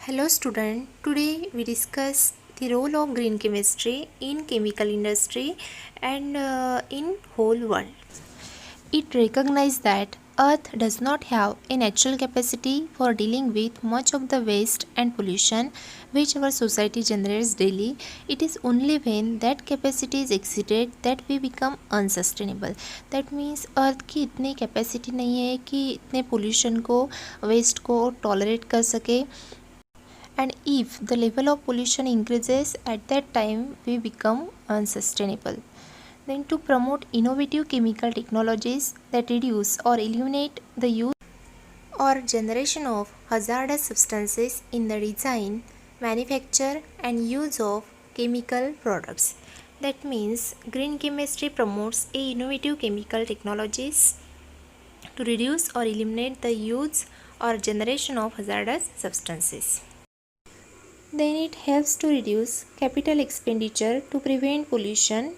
Hello student, today we discuss the role of green chemistry in chemical industry and in whole world. It recognizes that Earth does not have a natural capacity for dealing with much of the waste and pollution which our society generates daily. It is only when that capacity is exceeded that we become unsustainable. That means Earth की इतनी capacity नहीं है कि इतने pollution को, waste को tolerate कर सके. And if the level of pollution increases, at that time we become unsustainable. Then to promote innovative chemical technologies that reduce or eliminate the use or generation of hazardous substances in the design, manufacture and use of chemical products. That means green chemistry promotes a innovative chemical technologies to reduce or eliminate the use or generation of hazardous substances. Then it helps to reduce capital expenditure to prevent pollution.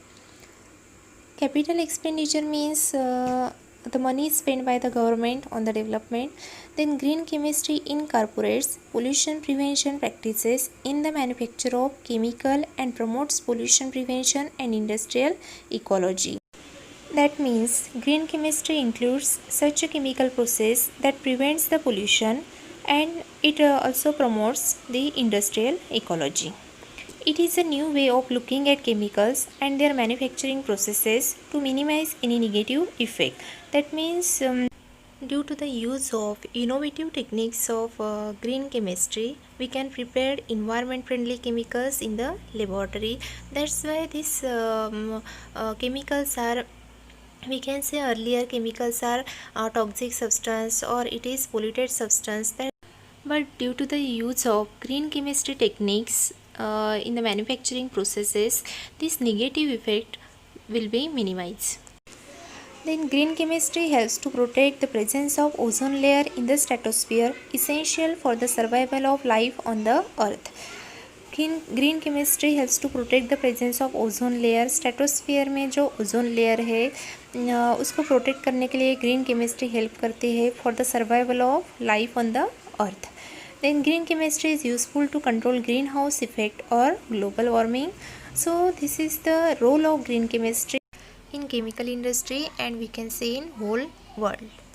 Capital expenditure means the money spent by the government on the development. Then green chemistry incorporates pollution prevention practices in the manufacture of chemical and promotes pollution prevention and industrial ecology. That means green chemistry includes such a chemical process that prevents the pollution and it also promotes the industrial ecology. It is a new way of looking at chemicals and their manufacturing processes to minimize any negative effect. That means due to the use of innovative techniques of green chemistry, we can prepare environment friendly chemicals in the laboratory. That's why these chemicals are, we can say earlier chemicals are toxic substance or it is polluted substance, but due to the use of green chemistry techniques in the manufacturing processes, this negative effect will be minimized. Then green chemistry helps to protect the presence of ozone layer in the stratosphere, essential for the survival of life on the earth. Green chemistry helps to protect the presence of ozone layer. Stratosphere में जो ozone layer है उसको protect करने के लिए green chemistry help करती है for the survival of life on the earth. Then green chemistry is useful to control greenhouse effect or global warming. So this is the role of green chemistry in chemical industry and we can say in whole world.